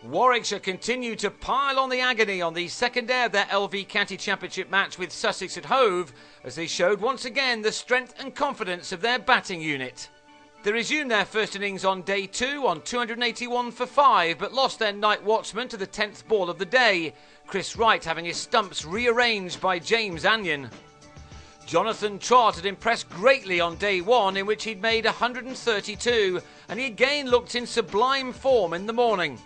Warwickshire continue to pile on the agony on the second day of their LV County Championship match with Sussex at Hove, as they showed once again the strength and confidence of their batting unit. They resumed their first innings on day 2 on 281 for 5, but lost their night watchman to the 10th ball of the day, Chris Wright having his stumps rearranged by James Anyon. Jonathan Trott had impressed greatly on day 1, in which he'd made 132, and he again looked in sublime form in the morning.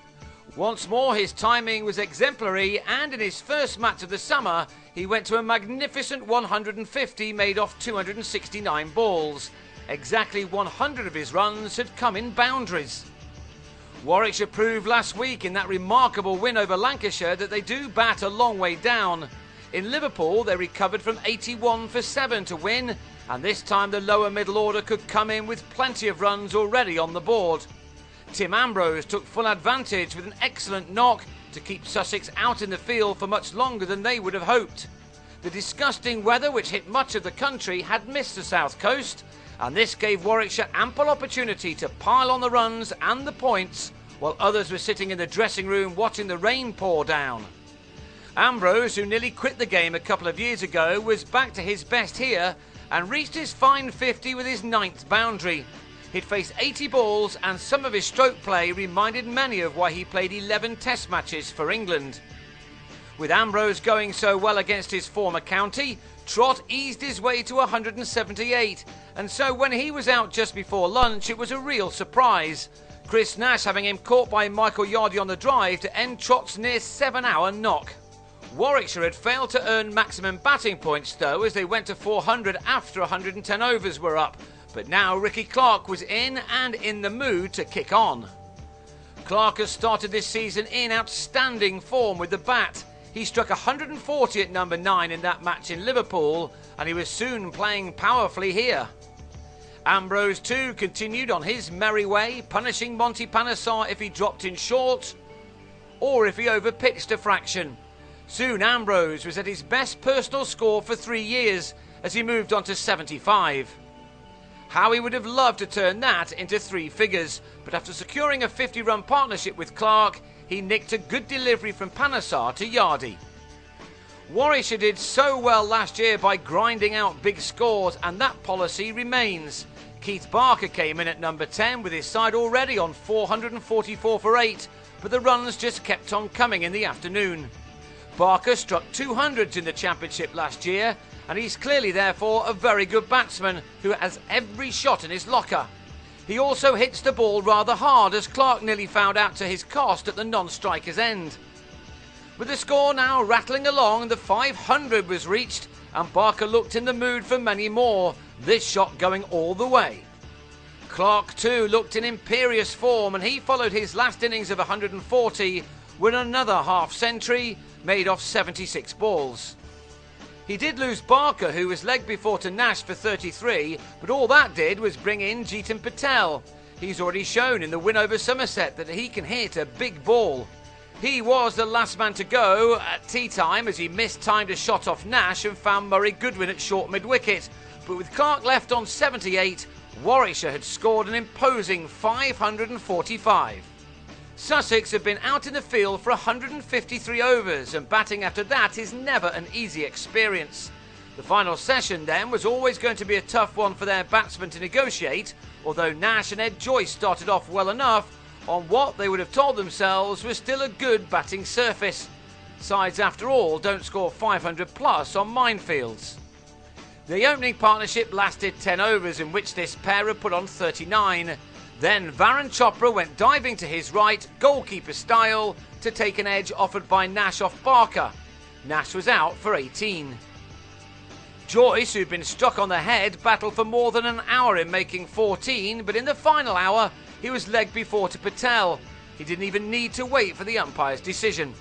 Once more his timing was exemplary, and in his first match of the summer he went to a magnificent 150 made off 269 balls. Exactly 100 of his runs had come in boundaries. Warwickshire proved last week in that remarkable win over Lancashire that they do bat a long way down. In Liverpool they recovered from 81 for 7 to win, and this time the lower middle order could come in with plenty of runs already on the board. Tim Ambrose took full advantage with an excellent knock to keep Sussex out in the field for much longer than they would have hoped. The disgusting weather which hit much of the country had missed the south coast, and this gave Warwickshire ample opportunity to pile on the runs and the points, while others were sitting in the dressing room watching the rain pour down. Ambrose, who nearly quit the game a couple of years ago, was back to his best here and reached his fine 50 with his 9th boundary. He'd faced 80 balls, and some of his stroke play reminded many of why he played 11 test matches for England. With Ambrose going so well against his former county, Trott eased his way to 178, and so when he was out just before lunch it was a real surprise, Chris Nash having him caught by Michael Yardy on the drive to end Trott's near 7-hour knock. Warwickshire had failed to earn maximum batting points though, as they went to 400 after 110 overs were up. But now Ricky Clark was in and in the mood to kick on. Clark has started this season in outstanding form with the bat. He struck 140 at number 9 in that match in Liverpool, and he was soon playing powerfully here. Ambrose too continued on his merry way, punishing Monty Panesar if he dropped in short or if he overpitched a fraction. Soon Ambrose was at his best personal score for 3 years as he moved on to 75. How he would have loved to turn that into 3 figures, but after securing a 50-run partnership with Clark, he nicked a good delivery from Panesar to Yardy. Warwickshire did so well last year by grinding out big scores, and that policy remains. Keith Barker came in at number 10 with his side already on 444 for 8, but the runs just kept on coming in the afternoon. Barker struck 200s in the championship last year, and he's clearly therefore a very good batsman who has every shot in his locker. He also hits the ball rather hard, as Clark nearly found out to his cost at the non-striker's end. With the score now rattling along, the 500 was reached, and Barker looked in the mood for many more, this shot going all the way. Clark too looked in imperious form, and he followed his last innings of 140 with another half-century made off 76 balls. He did lose Barker, who was legged before to Nash for 33, but all that did was bring in Jeetan Patel. He's already shown in the win over Somerset that he can hit a big ball. He was the last man to go at tea time, as he mistimed a shot off Nash and found Murray Goodwin at short mid-wicket. But with Clark left on 78, Warwickshire had scored an imposing 545. Sussex have been out in the field for 153 overs, and batting after that is never an easy experience. The final session then was always going to be a tough one for their batsmen to negotiate, although Nash and Ed Joyce started off well enough on what they would have told themselves was still a good batting surface. Sides after all don't score 500 plus on minefields. The opening partnership lasted 10 overs, in which this pair had put on 39. Then Varun Chopra went diving to his right, goalkeeper style, to take an edge offered by Nash off Barker. Nash was out for 18. Joyce, who'd been struck on the head, battled for more than an hour in making 14, but in the final hour he was legged before to Patel. He didn't even need to wait for the umpire's decision.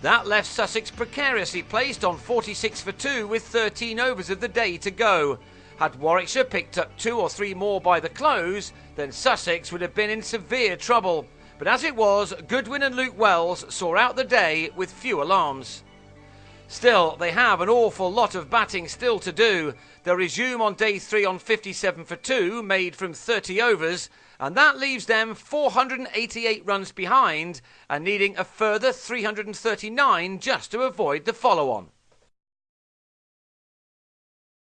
That left Sussex precariously placed on 46 for 2 with 13 overs of the day to go. Had Warwickshire picked up 2 or 3 more by the close, then Sussex would have been in severe trouble. But as it was, Goodwin and Luke Wells saw out the day with few alarms. Still, they have an awful lot of batting still to do. They'll resume on day 3 on 57 for 2, made from 30 overs, and that leaves them 488 runs behind and needing a further 339 just to avoid the follow-on.